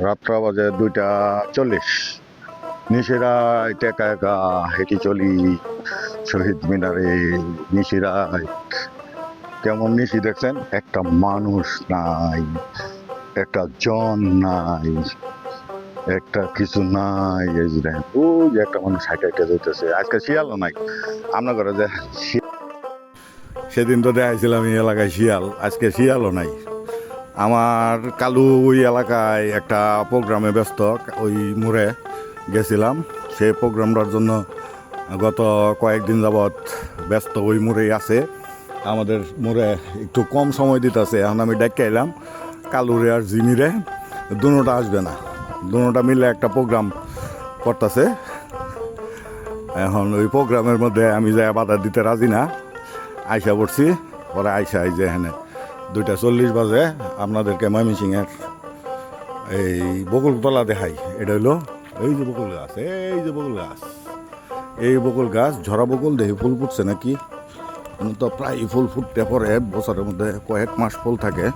রাত্রা বাজে 2:40। নিশিরায় একা একা হেঁটে চলি শহীদ মিনারে। নিশিরায় কেমন নিশি দেখছেন, একটা মানুষ নাই, একটা জন নাই, একটা কিছু নাই। এই যে দেখেন, ওই যে একটা মানুষ হাইটে হাইটে যেতেছে। আজকে শিয়ালও নাই। আমরা ঘরে যে সেদিন তো দেখাইছিলাম এই এলাকায় শিয়াল, আজকে শিয়ালও নাই। আমার কালু ওই এলাকায় একটা প্রোগ্রামে ব্যস্ত, ওই মোড়ে গেছিলাম। সেই প্রোগ্রামটার জন্য গত কয়েকদিন যাবৎ ব্যস্ত ওই মোড়েই আছে। আমাদের মোড়ে একটু কম সময় দিতেছে। এখন আমি ডেকে এলাম কালুরে আর জিমিরে, দুটোটা আসবে না, দুটোটা মিলে একটা প্রোগ্রাম করতেছে। এখন ওই প্রোগ্রামের মধ্যে আমি যাই বাধা দিতে রাজি না, আইসা পড়ছি। পরে আইসা এই যে এখানে 2:40 বাজে আপনাদেরকে ময়মনসিংহের এই বকুলতলা দেখাই। এটা হইলো এই যে বকুল গাছ, এই যে বকুল গাছ, এই বকুল গাছ ঝরা বকুল দেখি ফুল ফুটছে নাকি। তো প্রায় ফুল ফুটতে পরে বছরের মধ্যে কয়েক মাস ফুল থাকে।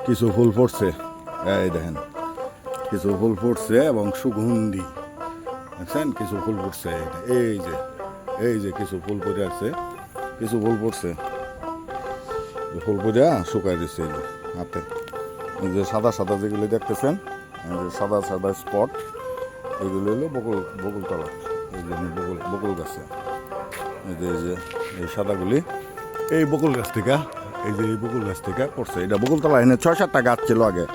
কিছু ফুল ফুটছে, এই দেখেন কিছু ফুল ফুটছে এবং সুগন্ধি, দেখছেন কিছু ফুল ফুটছে। এই যে কিছু ফুল পড়ে আছে, কিছু ফুল পড়ছে, ফুল পড়ে শুকাই দিচ্ছে এই যে হাতে। এই যে সাদা সাদা যেগুলো দেখতেছেন, সাদা সাদা স্পট, এইগুলো হলো বকুলতলা। এই যে বকুল গাছে এই যে এই সাদাগুলি এই বকুল গাছ থেকে, এই যে এই বকুল গাছ থেকে পড়ছে। এটা বকুলতলা এনে 6-7টা গাছ ছিল আগে,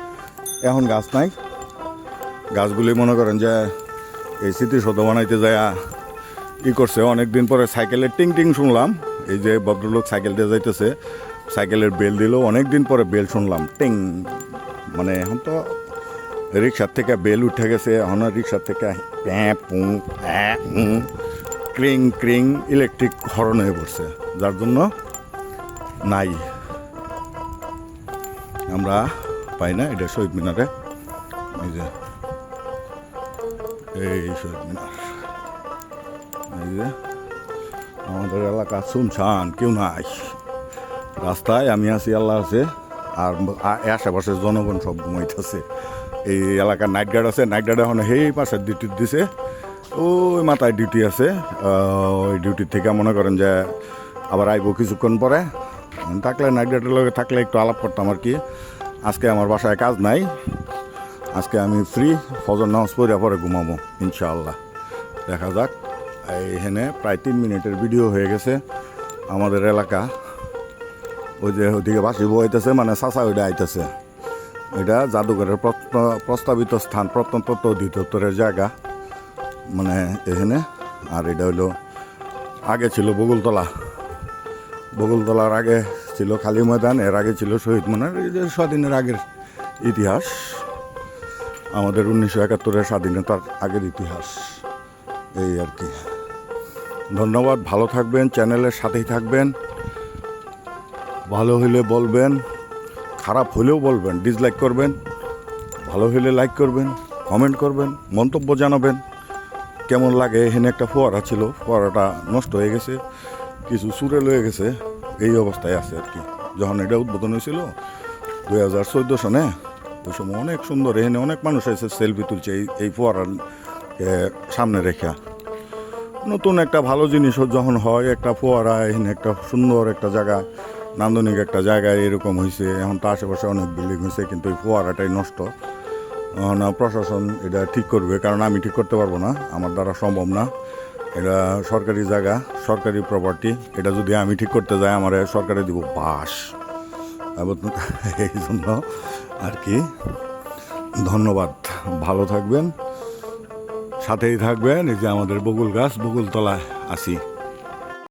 এখন গাছ নাই। গাছগুলি মনে করেন যে এই স্মৃতিসৌধ বানাইতে যায় করছে। অনেকদিন পরে সাইকেলের টিং টিং শুনলাম। এই যে ভদ্রলোক সাইকেল দিয়ে যাইতেছে, সাইকেলের বেল দিল, অনেকদিন পরে বেল শুনলাম টিং। মানে এখন তো রিক্সার থেকে বেল উঠে গেছে, এখন রিক্সার থেকে ক্রিং ক্রিং ইলেকট্রিক হর্ন হয়ে পড়ছে, যার জন্য নাই, আমরা পাই না। এটা শহীদ মিনারে, এই যে এই শহীদ মিনার, এই যে আমাদের এলাকা শুনছান, কেউ নাই রাস্তায়। আমি আছি, আল্লাহ আছে, আর আশেপাশের জনগণ সব ঘুমাইতেছে। এই এলাকার নাইট গার্ড আছে, নাইট গার্ড এখন সেই পাশের ডিউটি দিছে, ওই মাথায় ডিউটি আছে। ওই ডিউটির থেকে মনে করেন যে আবার আইব কিছুক্ষণ পরে। থাকলে নাইট গার্ডের লগে থাকলে একটু আলাপ করতাম আর কি। আজকে আমার বাসায় কাজ নাই, আজকে আমি ফ্রি। ফজর নামাজ পড়ে পরে ঘুমাবো ইনশাআল্লাহ। দেখা যাক। এইখানে প্রায় 3 মিনিটের ভিডিও হয়ে গেছে। আমাদের এলাকা ওই যে ওইদিকে বাসি বইতেছে, মানে চাচা ওইটা আইতেছে। এটা জাদুঘরের প্রস্তাবিত স্থান, প্রত্নতত্ত্ব অধিদপ্তরের জায়গা মানে এখানে। আর এটা হইলো আগে ছিল বকুলতলা, বকুলতলার আগে ছিল খালি ময়দান, এর আগে ছিল শহীদ মিনার। এই যে স্বাধীনের আগের ইতিহাস, আমাদের 1971-এর স্বাধীনতার আগের ইতিহাস, এই আর কি। ধন্যবাদ, ভালো থাকবেন, চ্যানেলের সাথেই থাকবেন। ভালো হইলে বলবেন, খারাপ হলেও বলবেন, ডিসলাইক করবেন। ভালো হইলে লাইক করবেন, কমেন্ট করবেন, মন্তব্য জানাবেন কেমন লাগে। এখানে একটা ফোয়ারা ছিল, ফোয়ারাটা নষ্ট হয়ে গেছে, কিছু চুরে লয়ে গেছে, এই অবস্থায় আছে আর কি। যখন এটা উদ্বোধন হয়েছিল 2014 সনে, ওই সময় অনেক সুন্দর, এখানে অনেক মানুষ এসে সেলফি তুলছে এই ফোয়ারার সামনে রেখে। নতুন একটা ভালো জিনিস যখন হয়, একটা ফোয়ারা এখানে একটা সুন্দর একটা জায়গা, নান্দনিক একটা জায়গায় এরকম হয়েছে। এখন তো আশেপাশে অনেক বিল্ডিং হয়েছে, কিন্তু এই ফোয়ারাটাই নষ্ট। প্রশাসন এটা ঠিক করবে, কারণ আমি ঠিক করতে পারবো না, আমার দ্বারা সম্ভব না। এটা সরকারি জায়গা, সরকারি প্রপার্টি। এটা যদি আমি ঠিক করতে যাই, আমার সরকারে দিব বাস। এই জন্য আর কি। ধন্যবাদ, ভালো থাকবেন, সাথেই থাকবেন। এই যে আমাদের বকুল গাছ, বকুলতলায় আছি।